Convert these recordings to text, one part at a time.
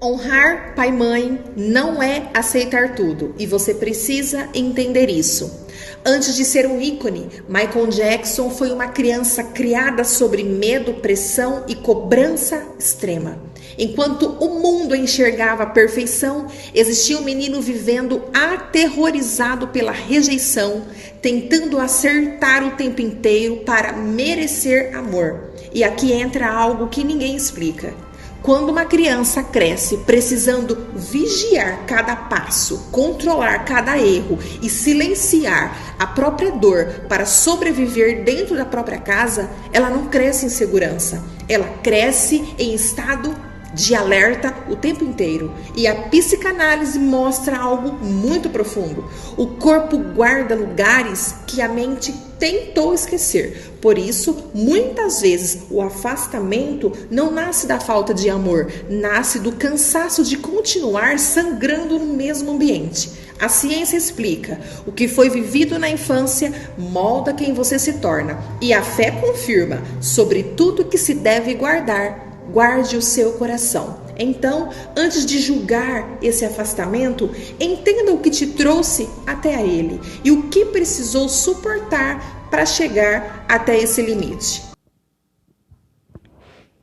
Honrar pai e mãe não é aceitar tudo, e você precisa entender isso. Antes de ser um ícone, Michael Jackson foi uma criança criada sobre medo, pressão e cobrança extrema. Enquanto o mundo enxergava a perfeição, existia um menino vivendo aterrorizado pela rejeição, tentando acertar o tempo inteiro para merecer amor. E aqui entra algo que ninguém explica. Quando uma criança cresce precisando vigiar cada passo, controlar cada erro e silenciar a própria dor para sobreviver dentro da própria casa, ela não cresce em segurança. Ela cresce em estado de alerta o tempo inteiro. E a psicanálise mostra algo muito profundo. O corpo guarda lugares que a mente tentou esquecer. Por isso, muitas vezes, o afastamento não nasce da falta de amor, nasce do cansaço de continuar sangrando no mesmo ambiente. A ciência explica: o que foi vivido na infância molda quem você se torna. E a fé confirma: sobre tudo que se deve guardar, guarde o seu coração. Então, antes de julgar esse afastamento, entenda o que te trouxe até a ele e o que precisou suportar para chegar até esse limite.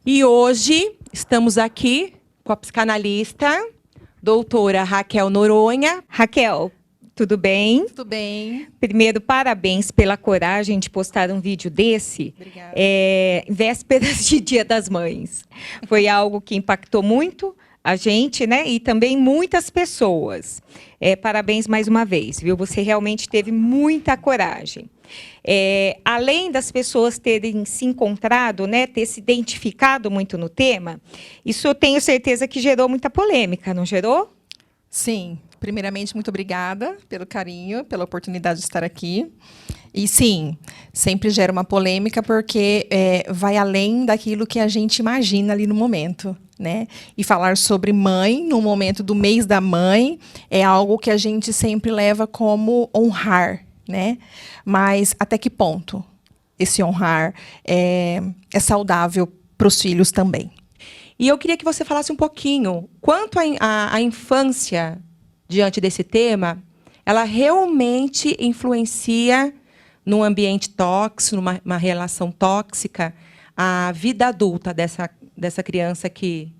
E hoje estamos aqui com a psicanalista, doutora Raquel Noronha. Raquel, tudo bem? Tudo bem. Primeiro, parabéns pela coragem de postar um vídeo desse. Obrigada. Vésperas de Dia das Mães. Foi algo que impactou muito a gente, né? E também muitas pessoas. Parabéns mais uma vez, viu? Você realmente teve muita coragem. Além das pessoas terem se encontrado, né, ter se identificado muito no tema, isso eu tenho certeza que gerou muita polêmica, não gerou? Sim. Primeiramente, muito obrigada pelo carinho, pela oportunidade de estar aqui. E sim, sempre gera uma polêmica porque vai além daquilo que a gente imagina ali no momento, né? E falar sobre mãe no momento do mês da mãe é algo que a gente sempre leva como honrar, né? Mas até que ponto esse honrar é saudável para os filhos também? E eu queria que você falasse um pouquinho quanto a infância diante desse tema, ela realmente influencia num ambiente tóxico, numa relação tóxica, a vida adulta dessa criança que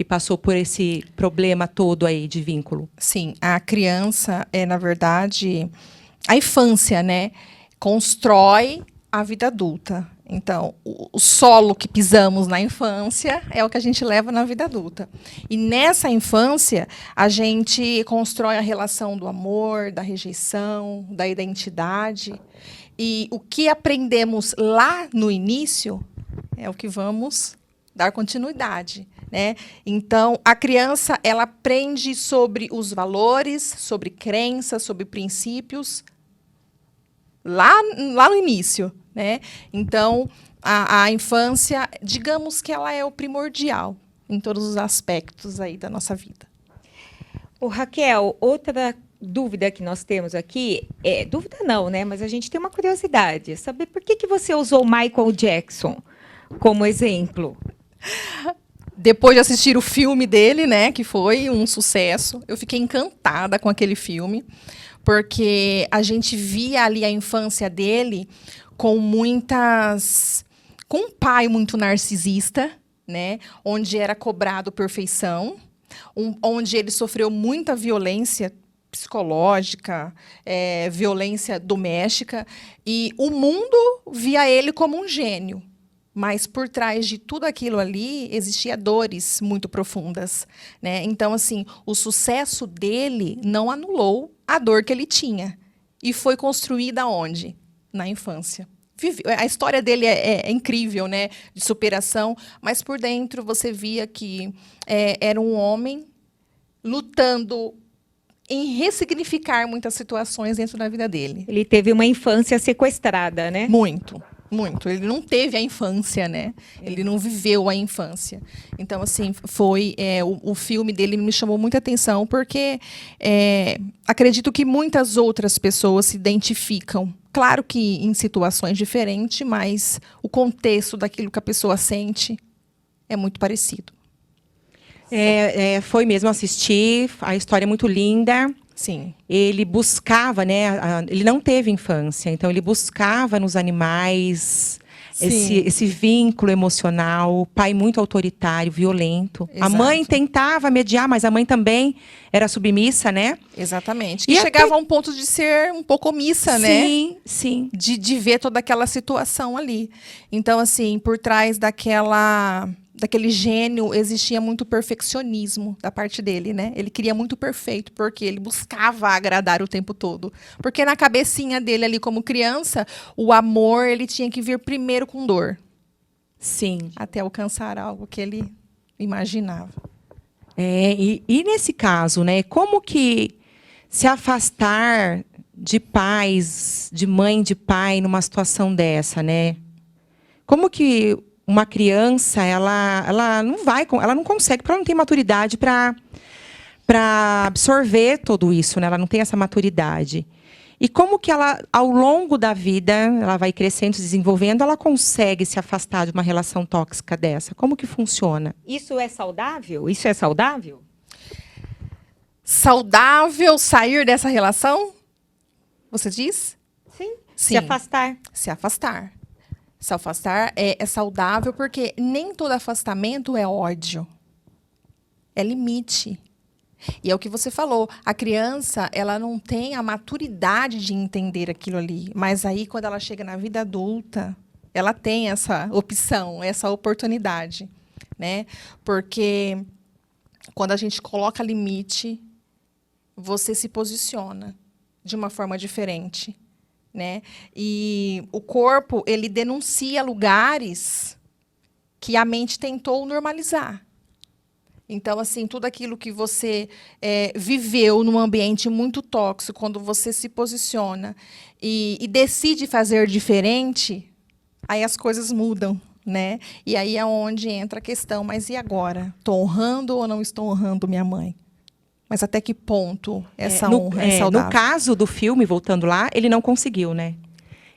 passou por esse problema todo aí de vínculo. Sim, a criança na verdade, a infância, né, constrói a vida adulta. Então, o solo que pisamos na infância é o que a gente leva na vida adulta. E nessa infância, a gente constrói a relação do amor, da rejeição, da identidade. E o que aprendemos lá no início é o que vamos dar continuidade, né? Então, a criança ela aprende sobre os valores, sobre crenças, sobre princípios, lá no início. Né? Então, a infância, digamos que ela é o primordial em todos os aspectos aí da nossa vida. Raquel, outra dúvida que nós temos aqui, dúvida não, né? Mas a gente tem uma curiosidade, saber por que você usou Michael Jackson como exemplo? Depois de assistir o filme dele, né, que foi um sucesso, eu fiquei encantada com aquele filme, porque a gente via ali a infância dele com um pai muito narcisista, né, onde era cobrado perfeição, onde ele sofreu muita violência psicológica, violência doméstica, e o mundo via ele como um gênio. Mas por trás de tudo aquilo ali existia dores muito profundas, né? Então, assim, o sucesso dele não anulou a dor que ele tinha. E foi construída onde? Na infância. A história dele é incrível, né? De superação, mas por dentro você via que era um homem lutando em ressignificar muitas situações dentro da vida dele. Ele teve uma infância sequestrada, né? Muito. Muito. Ele não teve a infância, né? Ele não viveu a infância. Então, assim, foi o filme dele me chamou muita atenção porque acredito que muitas outras pessoas se identificam. Claro que em situações diferentes, mas o contexto daquilo que a pessoa sente é muito parecido. Foi mesmo assistir, a história é muito linda. Sim. Ele buscava, né? Ele não teve infância, então ele buscava nos animais esse vínculo emocional. O pai muito autoritário, violento. Exato. A mãe tentava mediar, mas a mãe também era submissa, né? Exatamente. E E até- chegava a um ponto de ser um pouco omissa, né? Sim, sim. De ver toda aquela situação ali. Então, assim, por trás daquele gênio existia muito perfeccionismo da parte dele, né? Ele queria muito perfeito, porque ele buscava agradar o tempo todo. Porque na cabecinha dele ali como criança, o amor, ele tinha que vir primeiro com dor, Sim. até alcançar algo que ele imaginava. E nesse caso, né? Como que se afastar de pais, de mãe, de pai, numa situação dessa, né? Como que uma criança, ela não consegue, porque ela não tem maturidade para absorver tudo isso, né? Ela não tem essa maturidade. E como que ela, ao longo da vida, ela vai crescendo, se desenvolvendo, ela consegue se afastar de uma relação tóxica dessa? Como que funciona? Isso é saudável? Isso é saudável? Saudável sair dessa relação? Você diz? Sim. Sim. Se afastar. Se afastar. Se afastar é saudável, porque nem todo afastamento é ódio. É limite. E é o que você falou. A criança, ela não tem a maturidade de entender aquilo ali. Mas aí, quando ela chega na vida adulta, ela tem essa opção, essa oportunidade, né? Porque quando a gente coloca limite, você se posiciona de uma forma diferente, né? E o corpo, ele denuncia lugares que a mente tentou normalizar. Então, assim, tudo aquilo que você viveu num ambiente muito tóxico, quando você se posiciona e decide fazer diferente, aí as coisas mudam, né? E aí é onde entra a questão, mas e agora? Estou honrando ou não estou honrando minha mãe? Mas até que ponto essa honra é saudável? No caso do filme, voltando lá, ele não conseguiu, né?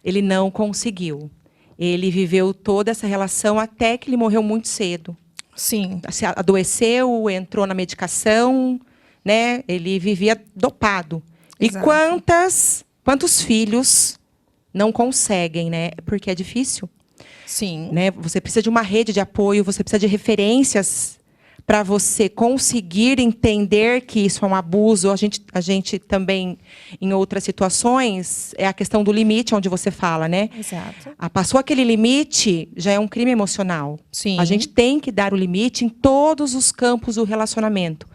Ele não conseguiu. Ele viveu toda essa relação até que ele morreu muito cedo. Sim. Se adoeceu, entrou na medicação, né? Ele vivia dopado. Exato. E quantos filhos não conseguem, né? Porque é difícil, Sim. né? Você precisa de uma rede de apoio, você precisa de referências para você conseguir entender que isso é um abuso. A gente também, em outras situações, é a questão do limite, onde você fala, né? Exato. Passou aquele limite, já é um crime emocional. Sim. A gente tem que dar o limite em todos os campos do relacionamento.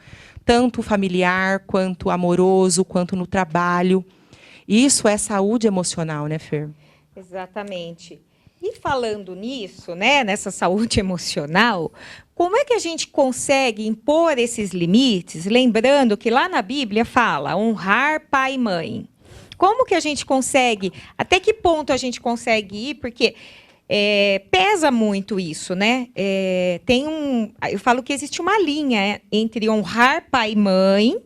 Tanto familiar, quanto amoroso, quanto no trabalho. Isso é saúde emocional, né, Fer? Exatamente. E falando nisso, né, nessa saúde emocional, como é que a gente consegue impor esses limites? Lembrando que lá na Bíblia fala honrar pai e mãe. Como que a gente consegue? Até que ponto a gente consegue ir? Porque pesa muito isso, né? Eu falo que existe uma linha entre honrar pai e mãe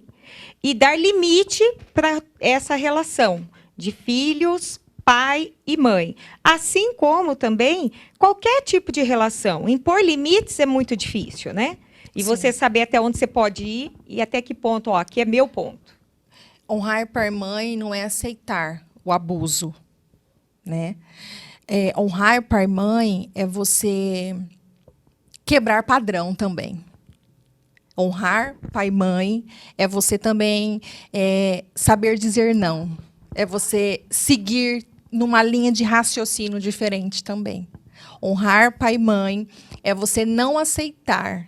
e dar limite para essa relação de filhos, pai e mãe. Assim como também qualquer tipo de relação. Impor limites é muito difícil, né? E Sim. você saber até onde você pode ir e até que ponto, ó, aqui é meu ponto. Honrar pai e mãe não é aceitar o abuso, né? Honrar pai e mãe é você quebrar padrão também. Honrar pai e mãe é você também saber dizer não. É você seguir numa linha de raciocínio diferente também. Honrar pai e mãe é você não aceitar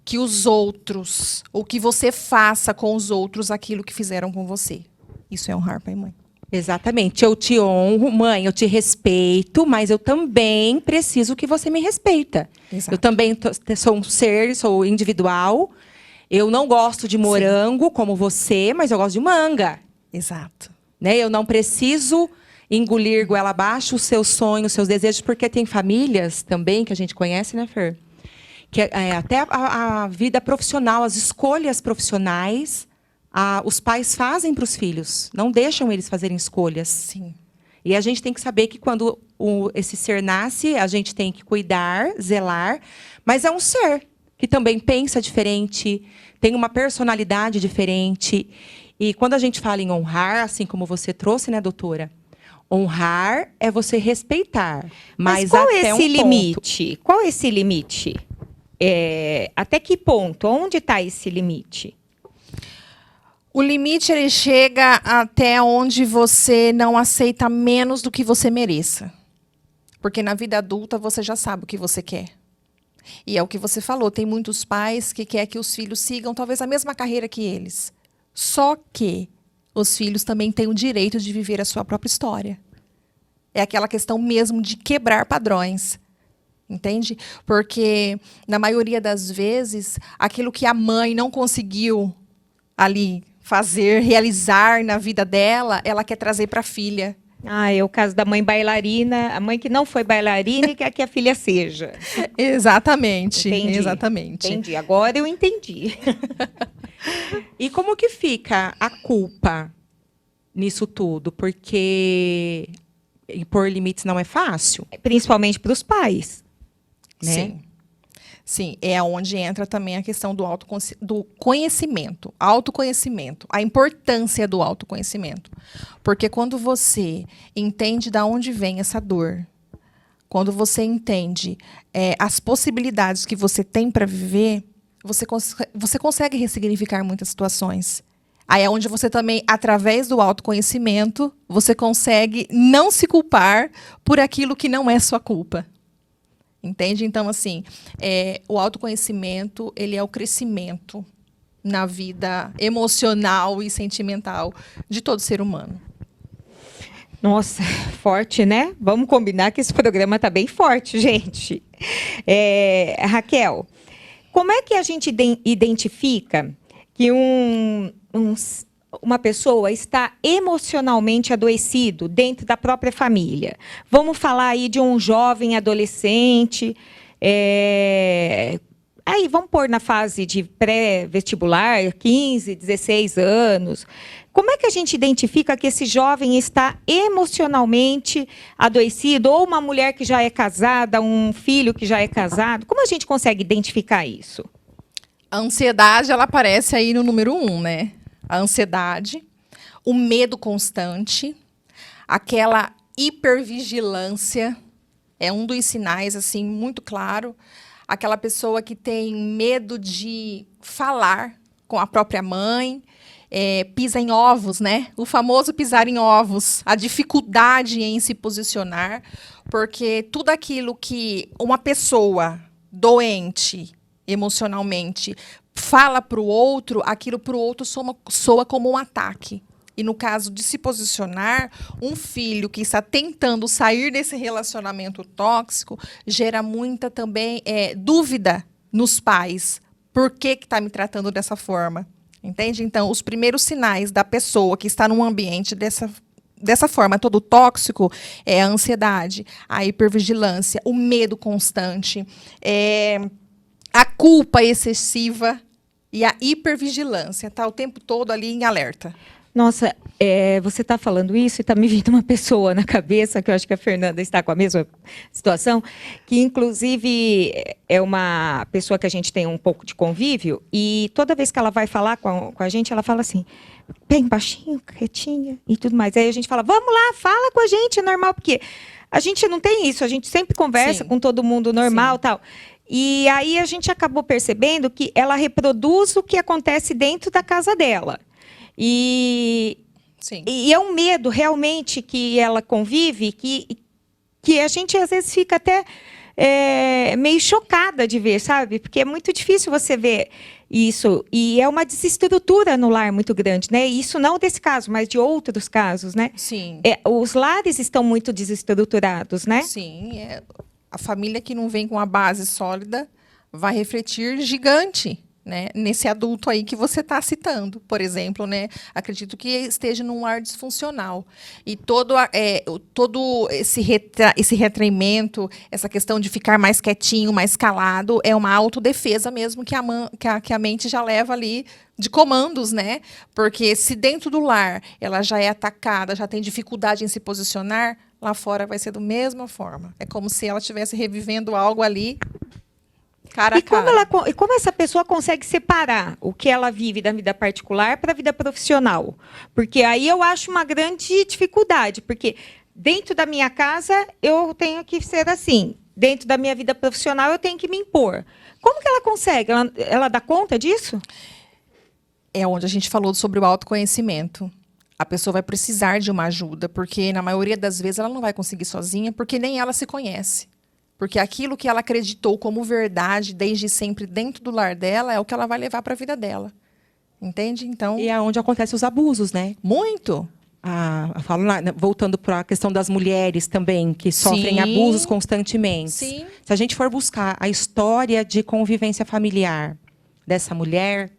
que os outros, ou que você faça com os outros aquilo que fizeram com você. Isso é honrar pai e mãe. Exatamente. Eu te honro, mãe, eu te respeito, mas eu também preciso que você me respeita. Exato. Eu também sou um ser, sou individual. Eu não gosto de morango como você, mas eu gosto de manga. Exato. Né? Eu não preciso engolir goela abaixo os seus sonhos, os seus desejos, porque tem famílias também que a gente conhece, né, Fer? Que até a vida profissional, as escolhas profissionais, os pais fazem para os filhos, não deixam eles fazerem escolhas. Sim. E a gente tem que saber que quando esse ser nasce, a gente tem que cuidar, zelar, mas é um ser. que também pensa diferente, tem uma personalidade diferente. E quando a gente fala em honrar, assim como você trouxe, né, doutora? Honrar é você respeitar, mas qual até é um esse ponto. limite? Qual é esse limite? Até que ponto? Onde está esse limite? O limite ele chega até onde você não aceita menos do que você mereça. Porque na vida adulta você já sabe o que você quer. E é o que você falou, tem muitos pais que querem que os filhos sigam talvez a mesma carreira que eles. Só que os filhos também têm o direito de viver a sua própria história. É aquela questão mesmo de quebrar padrões. Entende? Porque, na maioria das vezes, aquilo que a mãe não conseguiu ali fazer, realizar na vida dela, ela quer trazer para a filha. É o caso da mãe bailarina, a mãe que não foi bailarina e quer que a filha seja. Exatamente. Entendi. Exatamente. Entendi. Agora eu entendi. E como que fica a culpa nisso tudo? Porque impor limites não é fácil. Principalmente para os pais. Né? Sim. Sim, é onde entra também a questão do conhecimento, autoconhecimento, a importância do autoconhecimento. Porque quando você entende de onde vem essa dor, quando você entende as possibilidades que você tem para viver, você consegue ressignificar muitas situações. Aí é onde você também, através do autoconhecimento, você consegue não se culpar por aquilo que não é sua culpa. Entende? Então, assim, o autoconhecimento, ele é o crescimento na vida emocional e sentimental de todo ser humano. Nossa, forte, né? Vamos combinar que esse programa está bem forte, gente. Raquel, como é que a gente identifica que uma pessoa está emocionalmente adoecido dentro da própria família? Vamos falar aí de um jovem adolescente, aí vamos pôr na fase de pré-vestibular, 15, 16 anos. Como é que a gente identifica que esse jovem está emocionalmente adoecido? Ou uma mulher que já é casada, um filho que já é casado? Como a gente consegue identificar isso? A ansiedade, ela aparece aí no número 1, né? A ansiedade, o medo constante, aquela hipervigilância, é um dos sinais assim muito claro. Aquela pessoa que tem medo de falar com a própria mãe, pisa em ovos, né? O famoso pisar em ovos, a dificuldade em se posicionar, porque tudo aquilo que uma pessoa doente emocionalmente fala para o outro, aquilo para o outro soa como um ataque. E no caso de se posicionar, um filho que está tentando sair desse relacionamento tóxico gera muita também dúvida nos pais. Por que está me tratando dessa forma? Entende? Então, os primeiros sinais da pessoa que está num ambiente dessa forma, todo tóxico, é a ansiedade, a hipervigilância, o medo constante, a culpa excessiva e a hipervigilância. Está o tempo todo ali em alerta. Nossa, você está falando isso e está me vindo uma pessoa na cabeça, que eu acho que a Fernanda está com a mesma situação, que inclusive é uma pessoa que a gente tem um pouco de convívio, e toda vez que ela vai falar com a gente, ela fala assim, bem baixinho, quietinha e tudo mais. Aí a gente fala, vamos lá, fala com a gente, é normal, porque a gente não tem isso, a gente sempre conversa com todo mundo normal e tal. E aí a gente acabou percebendo que ela reproduz o que acontece dentro da casa dela. E é um medo realmente que ela convive, que a gente às vezes fica até meio chocada de ver, sabe? Porque é muito difícil você ver isso. E é uma desestrutura no lar muito grande, né? Isso não desse caso, mas de outros casos, né? Sim. Os lares estão muito desestruturados, né? Sim. A família que não vem com a base sólida vai refletir gigante, né, nesse adulto aí que você está citando, por exemplo, né? Acredito que esteja num lar disfuncional. E todo esse retraimento, essa questão de ficar mais quietinho, mais calado, é uma autodefesa mesmo que a mente já leva ali de comandos, né? Porque se dentro do lar ela já é atacada, já tem dificuldade em se posicionar, lá fora vai ser da mesma forma. É como se ela estivesse revivendo algo ali Cara a E como, cara. e como essa pessoa consegue separar o que ela vive da vida particular para a vida profissional? Porque aí eu acho uma grande dificuldade, porque dentro da minha casa eu tenho que ser assim, dentro da minha vida profissional eu tenho que me impor. Como que ela consegue? Ela dá conta disso? É onde a gente falou sobre o autoconhecimento. A pessoa vai precisar de uma ajuda, porque na maioria das vezes ela não vai conseguir sozinha, porque nem ela se conhece. Porque aquilo que ela acreditou como verdade desde sempre dentro do lar dela é o que ela vai levar para a vida dela. Entende? Então, E é onde acontecem os abusos, né? muito. Eu falo voltando para a questão das mulheres também, que sofrem Sim. abusos constantemente. Sim. Se a gente for buscar a história de convivência familiar dessa mulher,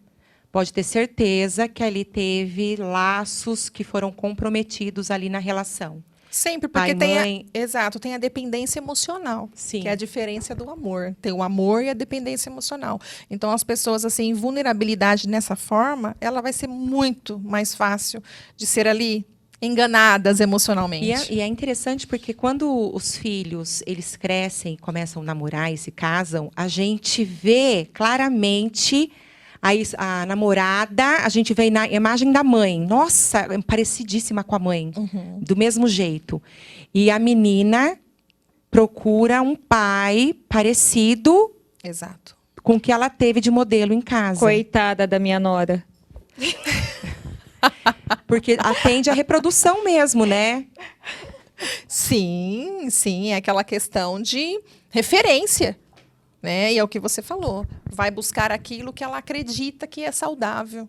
pode ter certeza que ali teve laços que foram comprometidos ali na relação. Sempre, porque Pai, mãe. Exato, tem a dependência emocional, Sim. que é a diferença do amor. Tem o amor e a dependência emocional. Então, as pessoas, assim, em vulnerabilidade nessa forma, ela vai ser muito mais fácil de ser ali enganadas emocionalmente. E é interessante porque quando os filhos eles crescem, começam a namorar e se casam, a gente vê claramente a namorada, a gente vê na imagem da mãe. Nossa, é parecidíssima com a mãe, do mesmo jeito. E a menina procura um pai parecido Exato. com o que ela teve de modelo em casa. Coitada da minha nora. Porque atende à reprodução mesmo, né? Sim, sim, é aquela questão de referência, né? E é o que você falou. Vai buscar aquilo que ela acredita que é saudável.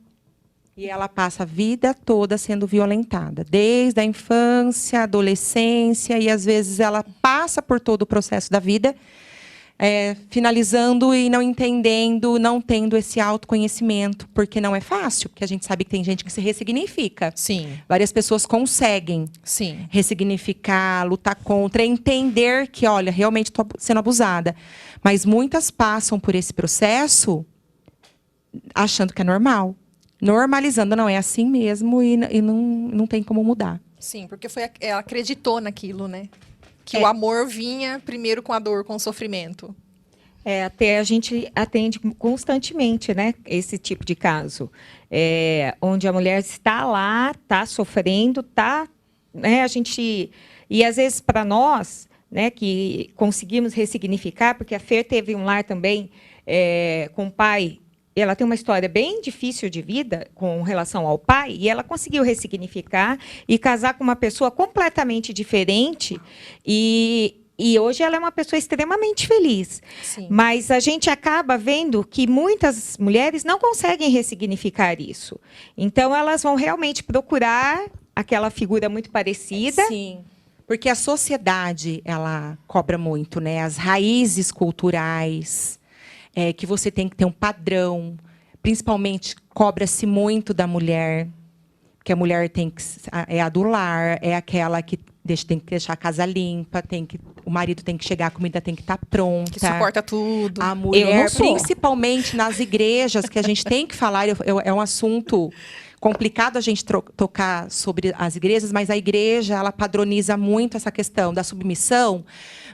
E ela passa a vida toda sendo violentada, desde a infância, adolescência, e às vezes ela passa por todo o processo da vida, finalizando e não entendendo, não tendo esse autoconhecimento, porque não é fácil, porque a gente sabe que tem gente que se ressignifica. Sim, Várias pessoas conseguem sim. ressignificar, lutar contra, entender que, olha, realmente estou sendo abusada. Mas muitas passam por esse processo achando que é normal. Normalizando, não é assim mesmo e não tem como mudar. Sim, porque ela acreditou naquilo, né? Que o amor vinha primeiro com a dor, com o sofrimento. Até a gente atende constantemente, né, esse tipo de caso. Onde a mulher está lá, está sofrendo, né, e às vezes para nós, né, que conseguimos ressignificar, porque a Fer teve um lar também com o pai. Ela tem uma história bem difícil de vida com relação ao pai, e ela conseguiu ressignificar e casar com uma pessoa completamente diferente, e hoje ela é uma pessoa extremamente feliz. Sim. Mas a gente acaba vendo que muitas mulheres não conseguem ressignificar isso. Então, elas vão realmente procurar aquela figura muito parecida. Sim. Porque a sociedade, ela cobra muito, né? As raízes culturais, que você tem que ter um padrão. Principalmente, cobra-se muito da mulher. Porque a mulher é a do lar, é aquela que tem que deixar a casa limpa, o marido tem que chegar, a comida tem que estar pronta. Que suporta tudo. A Eu mulher, não sou. principalmente nas igrejas, que a gente tem que falar, é um assunto complicado a gente tocar sobre as igrejas, mas a igreja, ela padroniza muito essa questão da submissão,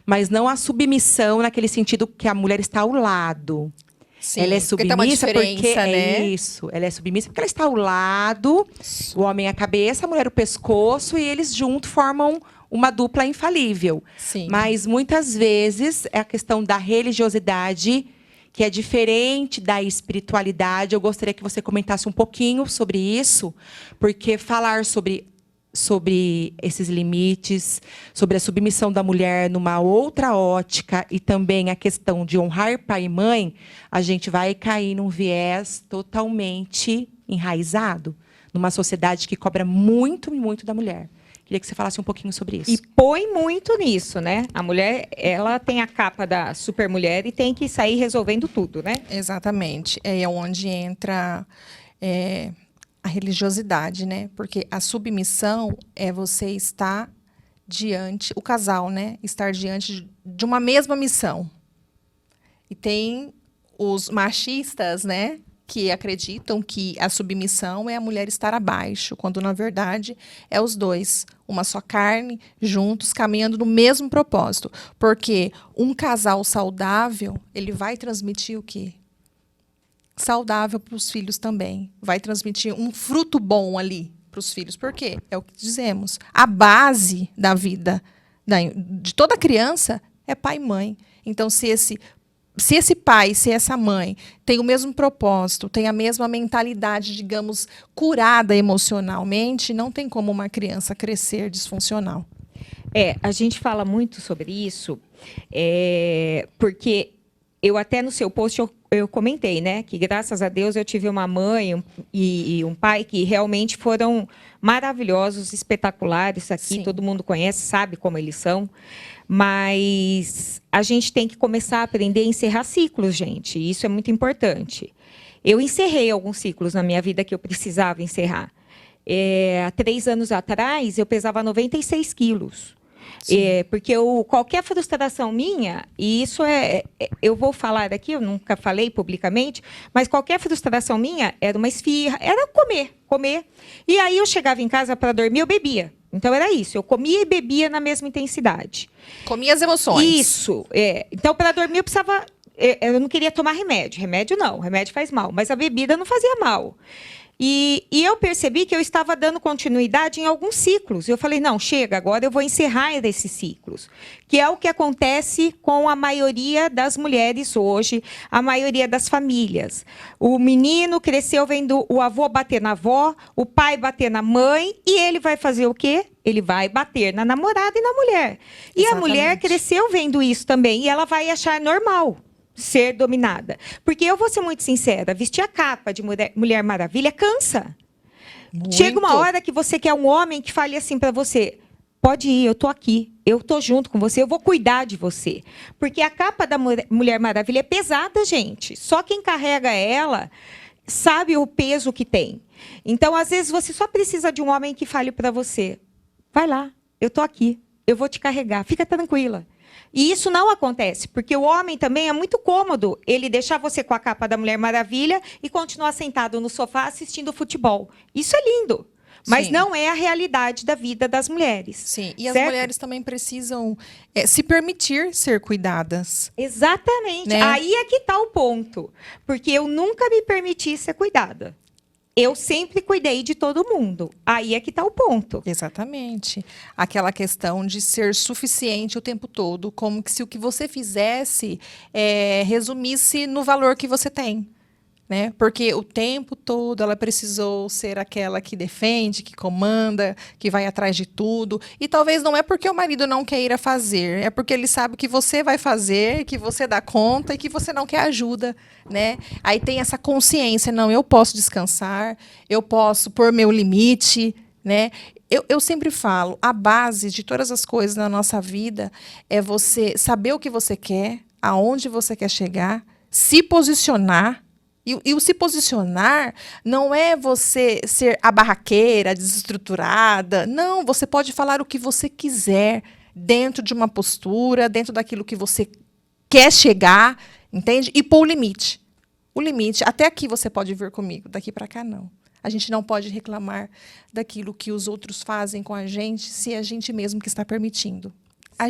mas não a submissão naquele sentido que a mulher está ao lado. Sim, Ela é porque tem uma submissa porque diferença, né? é isso. Ela é submissa porque ela está ao lado, o homem a cabeça, a mulher o pescoço, e eles juntos formam uma dupla infalível. Sim. Mas muitas vezes é a questão da religiosidade, que é diferente da espiritualidade. Eu gostaria que você comentasse um pouquinho sobre isso, porque falar sobre esses limites, sobre a submissão da mulher numa outra ótica e também a questão de honrar pai e mãe, a gente vai cair num viés totalmente enraizado, numa sociedade que cobra muito e muito da mulher. Queria que você falasse um pouquinho sobre isso. E põe muito nisso, né? A mulher, ela tem a capa da supermulher e tem que sair resolvendo tudo, né? Exatamente. É onde entra a religiosidade, né? Porque a submissão é você estar diante, o casal, né? Estar diante de uma mesma missão. E tem os machistas, né? que acreditam que a submissão é a mulher estar abaixo, quando na verdade é os dois, uma só carne, juntos, caminhando no mesmo propósito. Porque um casal saudável, ele vai transmitir o quê? Saudável para os filhos também. Vai transmitir um fruto bom ali para os filhos. Por quê? É o que dizemos. A base da vida de toda criança é pai e mãe. Então, se esse pai, se essa mãe tem o mesmo propósito, tem a mesma mentalidade, digamos, curada emocionalmente, não tem como uma criança crescer disfuncional. A gente fala muito sobre isso, porque eu até no seu post eu comentei, né, que graças a Deus eu tive uma mãe e um pai que realmente foram maravilhosos, espetaculares. Aqui todo mundo conhece, sabe como eles são. Mas a gente tem que começar a aprender a encerrar ciclos, gente. Isso é muito importante. Eu encerrei alguns ciclos na minha vida que eu precisava encerrar. Há 3 anos atrás, eu pesava 96 quilos. Porque qualquer frustração minha, e isso eu vou falar aqui, eu nunca falei publicamente, mas qualquer frustração minha era uma esfirra, era comer. E aí eu chegava em casa para dormir, eu bebia. Então era isso, eu comia e bebia na mesma intensidade. Comia as emoções. Isso. Então, para dormir, eu precisava. Eu não queria tomar remédio. Remédio não, remédio faz mal, mas a bebida não fazia mal. E eu percebi que eu estava dando continuidade em alguns ciclos. Eu falei, não, chega, agora eu vou encerrar esses ciclos. Que é o que acontece com a maioria das mulheres hoje, a maioria das famílias. O menino cresceu vendo o avô bater na avó, o pai bater na mãe, e ele vai fazer o quê? Ele vai bater na namorada e na mulher. E Exatamente. A mulher cresceu vendo isso também, e ela vai achar normal ser dominada. Porque eu vou ser muito sincera, vestir a capa de Mulher Maravilha cansa. Muito. Chega uma hora que você quer um homem que fale assim para você, pode ir, eu tô aqui, eu tô junto com você, eu vou cuidar de você. Porque a capa da Mulher Maravilha é pesada, gente. Só quem carrega ela sabe o peso que tem. Então, às vezes, você só precisa de um homem que fale para você, vai lá, eu tô aqui, eu vou te carregar, fica tranquila. E isso não acontece, porque o homem também é muito cômodo ele deixar você com a capa da Mulher Maravilha e continuar sentado no sofá assistindo futebol. Isso é lindo, mas não é a realidade da vida das mulheres. Sim, e certo? As mulheres também precisam se permitir ser cuidadas. Exatamente, né? Aí é que está o ponto, porque eu nunca me permiti ser cuidada. Eu sempre cuidei de todo mundo. Aí é que está o ponto. Exatamente. Aquela questão de ser suficiente o tempo todo, como que se o que você fizesse resumisse no valor que você tem. Né? Porque o tempo todo ela precisou ser aquela que defende, que comanda, que vai atrás de tudo. E talvez não é porque o marido não queira fazer, é porque ele sabe que você vai fazer, que você dá conta e que você não quer ajuda. Né? Aí tem essa consciência, não, eu posso descansar, eu posso pôr meu limite. Né? Eu sempre falo, a base de todas as coisas na nossa vida é você saber o que você quer, aonde você quer chegar, se posicionar. E o se posicionar não é você ser a barraqueira, desestruturada. Não, você pode falar o que você quiser dentro de uma postura, dentro daquilo que você quer chegar, entende? E pôr o limite. O limite, até aqui você pode vir comigo, daqui para cá não. A gente não pode reclamar daquilo que os outros fazem com a gente, se é a gente mesmo que está permitindo. A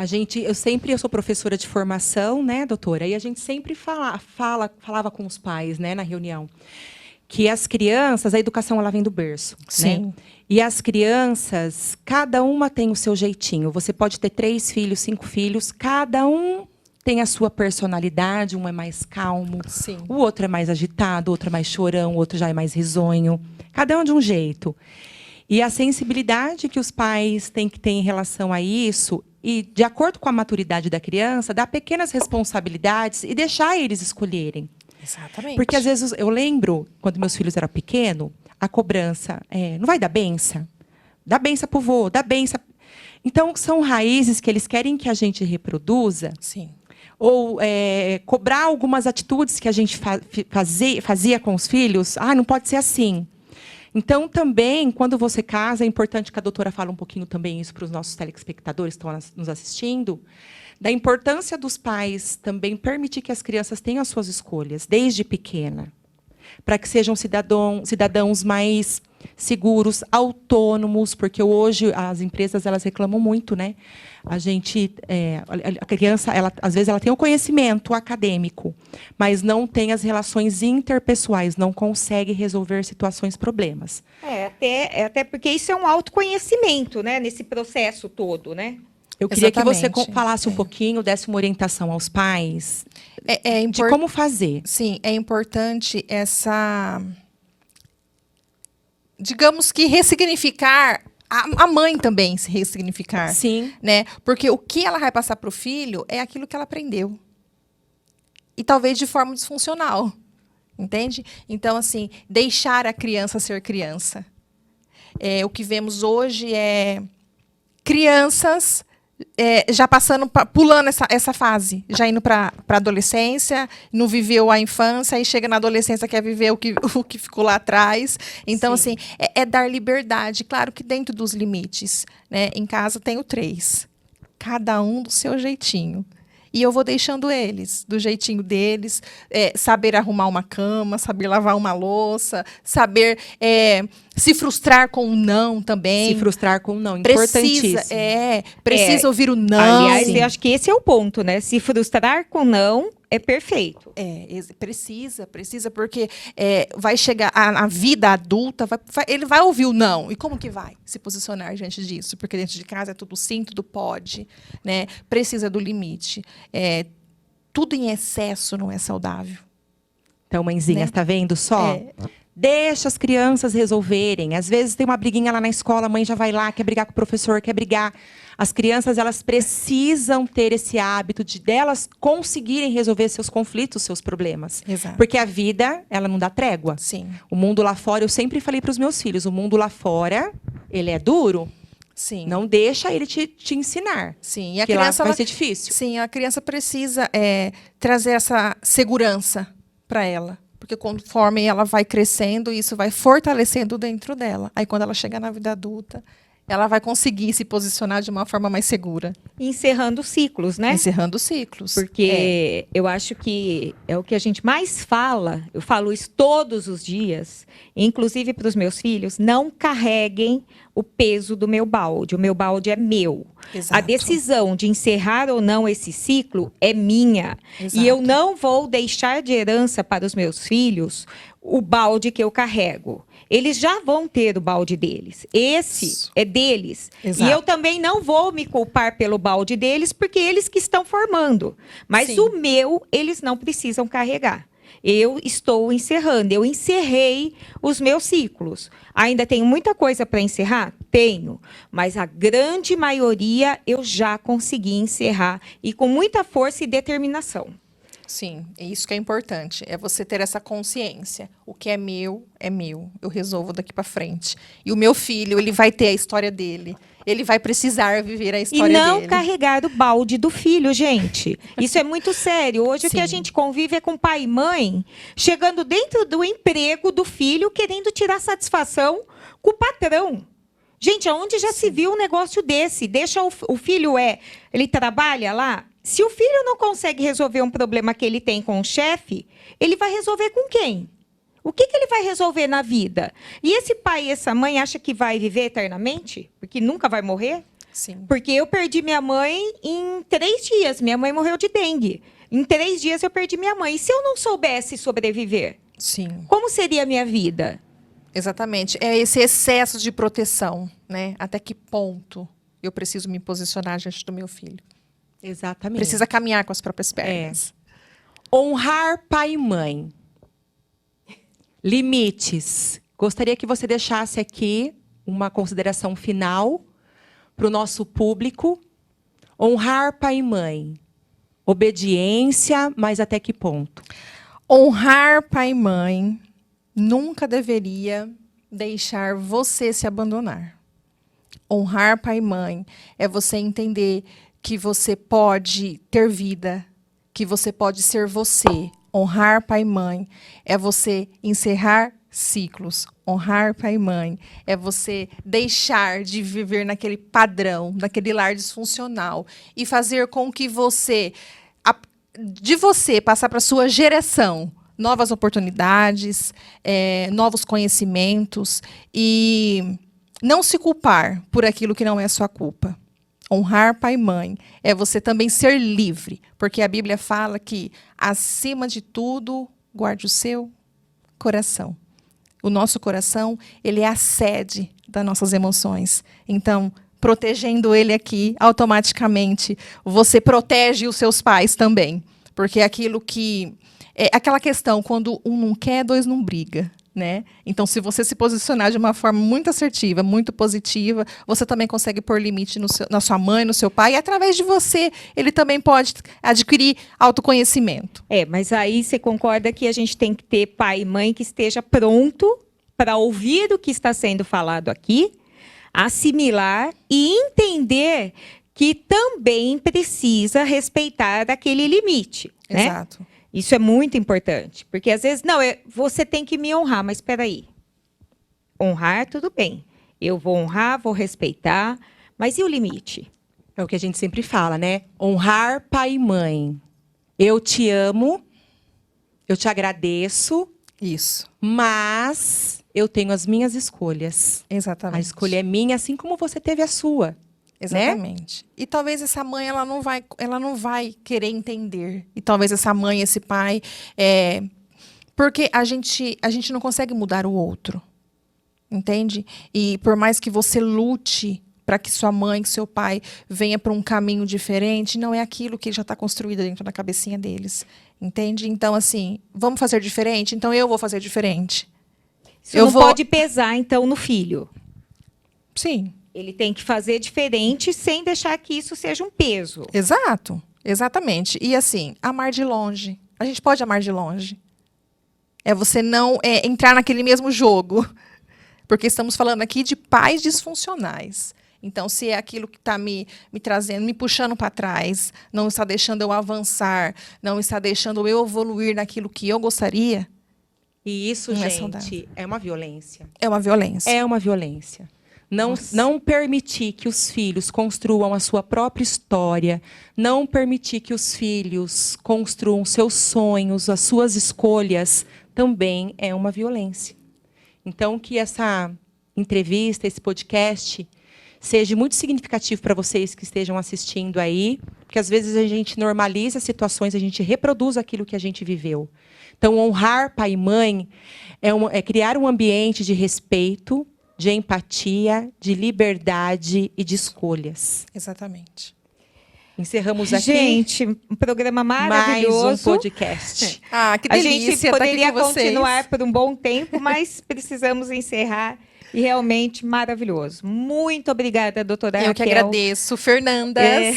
gente eu sou professora de formação, né, doutora? E a gente sempre falava com os pais, né, na reunião, que as crianças, a educação ela vem do berço. Sim. Né? E as crianças, cada uma tem o seu jeitinho. Você pode ter 3 filhos, 5 filhos, cada um tem a sua personalidade, um é mais calmo, Sim. O outro é mais agitado, o outro é mais chorão, o outro já é mais risonho. Cada um de um jeito. E a sensibilidade que os pais têm que ter em relação a isso, e, de acordo com a maturidade da criança, dar pequenas responsabilidades e deixar eles escolherem. Exatamente. Porque, às vezes, eu lembro, quando meus filhos eram pequenos, a cobrança, não vai dar benção? Dá benção para o vô, dá benção. Então, são raízes que eles querem que a gente reproduza. Sim. Ou cobrar algumas atitudes que a gente fazia com os filhos. Ah, não pode ser assim. Então, também, quando você casa, é importante que a doutora fale um pouquinho também isso para os nossos telespectadores que estão nos assistindo, da importância dos pais também permitir que as crianças tenham as suas escolhas, desde pequena, para que sejam cidadãos mais seguros, autônomos, porque hoje as empresas elas reclamam muito, né? A criança, às vezes, ela tem o conhecimento acadêmico, mas não tem as relações interpessoais, não consegue resolver situações, problemas. Até porque isso é um autoconhecimento, né? Nesse processo todo, né? Eu queria que você Exatamente. falasse um pouquinho, desse uma orientação aos pais de de como fazer. Sim, é importante essa, digamos que ressignificar, a mãe também se ressignificar. Sim. Né? Porque o que ela vai passar para o filho é aquilo que ela aprendeu. E talvez de forma disfuncional. Entende? Então, assim, deixar a criança ser criança. O que vemos hoje é crianças já passando, pulando essa fase, já indo para a adolescência, não viveu a infância, e chega na adolescência, quer viver o que ficou lá atrás. Então, Sim. assim, é dar liberdade, claro que dentro dos limites. Né? Em casa tenho 3, cada um do seu jeitinho. E eu vou deixando eles, do jeitinho deles, saber arrumar uma cama, saber lavar uma louça, saber se frustrar com o não também. Se frustrar com o não, importantíssimo. Precisa ouvir o não. Aliás, eu acho que esse é o ponto, né? Se frustrar com não é perfeito. Precisa, porque vai chegar a vida adulta, ele vai ouvir o não. E como que vai se posicionar diante disso? Porque dentro de casa é tudo sim, tudo pode. Né? Precisa do limite. Tudo em excesso não é saudável. Então, mãezinha, Né? está vendo só? Deixa as crianças resolverem. Às vezes tem uma briguinha lá na escola, a mãe já vai lá, quer brigar com o professor, quer brigar. As crianças, elas precisam ter esse hábito de delas conseguirem resolver seus conflitos, seus problemas. Exato. Porque a vida, ela não dá trégua. Sim. O mundo lá fora, eu sempre falei para os meus filhos, o mundo lá fora, ele é duro. Sim. Não deixa ele te ensinar. Sim. E a que lá criança vai ser difícil. Sim, a criança precisa trazer essa segurança para ela. Porque conforme ela vai crescendo, isso vai fortalecendo dentro dela. Aí, quando ela chegar na vida adulta, ela vai conseguir se posicionar de uma forma mais segura. Encerrando ciclos, né? Encerrando ciclos. Porque eu acho que é o que a gente mais fala, eu falo isso todos os dias, inclusive para os meus filhos, não carreguem o peso do meu balde. O meu balde é meu. Exato. A decisão de encerrar ou não esse ciclo é minha. Exato. E eu não vou deixar de herança para os meus filhos o balde que eu carrego. Eles já vão ter o balde deles. Esse é deles. Exato. E eu também não vou me culpar pelo balde deles, porque eles que estão formando. Mas Sim. o meu, eles não precisam carregar. Eu estou encerrando. Eu encerrei os meus ciclos. Ainda tenho muita coisa para encerrar? Tenho. Mas a grande maioria eu já consegui encerrar. E com muita força e determinação. Sim, é isso que é importante. É você ter essa consciência. O que é meu, é meu. Eu resolvo daqui para frente. E o meu filho, ele vai ter a história dele. Ele vai precisar viver a história dele. E não dele. carregar o balde do filho, gente. Isso é muito sério. Hoje Sim. o que a gente convive é com pai e mãe chegando dentro do emprego do filho, querendo tirar satisfação com o patrão. Gente, aonde já se viu um negócio desse? Deixa o filho, ele trabalha lá. Se o filho não consegue resolver um problema que ele tem com o chefe, ele vai resolver com quem? O que ele vai resolver na vida? E esse pai e essa mãe acha que vai viver eternamente? Porque nunca vai morrer? Sim. Porque eu perdi minha mãe em 3 dias. Minha mãe morreu de dengue. Em 3 dias eu perdi minha mãe. E se eu não soubesse sobreviver? Sim. Como seria a minha vida? Exatamente. É esse excesso de proteção, né? Até que ponto eu preciso me posicionar diante do meu filho? Exatamente. Precisa caminhar com as próprias pernas. Honrar pai e mãe. Limites. Gostaria que você deixasse aqui uma consideração final para o nosso público. Honrar pai e mãe. Obediência, mas até que ponto? Honrar pai e mãe nunca deveria deixar você se abandonar. Honrar pai e mãe é você entender que você pode ter vida, que você pode ser você. Honrar pai e mãe é você encerrar ciclos. Honrar pai e mãe é você deixar de viver naquele padrão, naquele lar disfuncional e fazer com que de você passar para a sua geração novas oportunidades, novos conhecimentos e não se culpar por aquilo que não é sua culpa. Honrar pai e mãe é você também ser livre, porque a Bíblia fala que, acima de tudo, guarde o seu coração. O nosso coração, ele é a sede das nossas emoções. Então, protegendo ele aqui, automaticamente, você protege os seus pais também. Porque é aquilo que... É aquela questão, quando um não quer, dois não briga. Né? Então, se você se posicionar de uma forma muito assertiva, muito positiva, você também consegue pôr limite na sua mãe, no seu pai, e através de você, ele também pode adquirir autoconhecimento. Mas aí você concorda que a gente tem que ter pai e mãe que esteja pronto para ouvir o que está sendo falado aqui, assimilar e entender que também precisa respeitar aquele limite. Exato. Né? Isso é muito importante, porque às vezes, você tem que me honrar, mas espera aí. Honrar, tudo bem. Eu vou honrar, vou respeitar, mas e o limite? É o que a gente sempre fala, né? Honrar pai e mãe. Eu te amo, eu te agradeço. Isso. Mas eu tenho as minhas escolhas. Exatamente. A escolha é minha, assim como você teve a sua. Exatamente. Né? E talvez essa mãe ela não vai querer entender. E talvez essa mãe, esse pai, porque a gente não consegue mudar o outro, entende? E por mais que você lute para que sua mãe, que seu pai venha para um caminho diferente, não é aquilo que já está construído dentro da cabecinha deles, entende? Então assim, vamos fazer diferente. Então eu vou fazer diferente. Isso pode pesar então no filho. Sim. Ele tem que fazer diferente sem deixar que isso seja um peso. Exato, exatamente. E assim, amar de longe. A gente pode amar de longe. É você não entrar naquele mesmo jogo. Porque estamos falando aqui de pais disfuncionais. Então, se é aquilo que está me trazendo, me puxando para trás, não está deixando eu avançar, não está deixando eu evoluir naquilo que eu gostaria. E isso, gente, é uma violência. É uma violência. É uma violência. Não permitir que os filhos construam a sua própria história, não permitir que os filhos construam seus sonhos, as suas escolhas, também é uma violência. Então, que essa entrevista, esse podcast, seja muito significativo para vocês que estejam assistindo aí, porque às vezes a gente normaliza situações, a gente reproduz aquilo que a gente viveu. Então, honrar pai e mãe é criar um ambiente de respeito, de empatia, de liberdade e de escolhas. Exatamente. Encerramos aqui. Gente, um programa maravilhoso. Mais um podcast. Que delícia. A gente poderia estar aqui com continuar por um bom tempo, mas precisamos encerrar. E realmente maravilhoso. Muito obrigada, doutora Raquel. Eu que agradeço, Fernandas.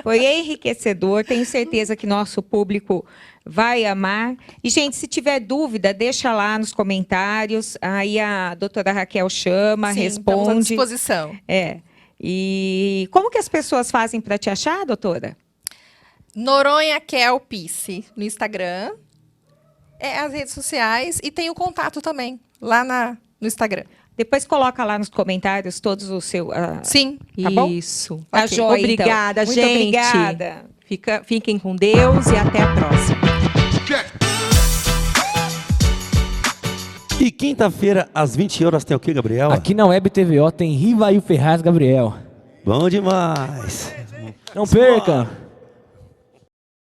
Foi enriquecedor. Tenho certeza que nosso público vai amar. E, gente, se tiver dúvida, deixa lá nos comentários. Aí a doutora Raquel chama, Sim, responde. Estamos à disposição. E como que as pessoas fazem para te achar, doutora? Noronha Kel Pisse no Instagram. As redes sociais. E tem o contato também, lá no Instagram. Depois coloca lá nos comentários todos os seus... Sim. Tá bom? Isso. Tá joia, obrigada, então. gente. Muito obrigada. Fiquem com Deus e até a próxima. E quinta-feira, às 20 horas, tem o que, Gabriel? Aqui na Web TVO tem Rivail Ferraz Gabriel. Bom demais. Não perca!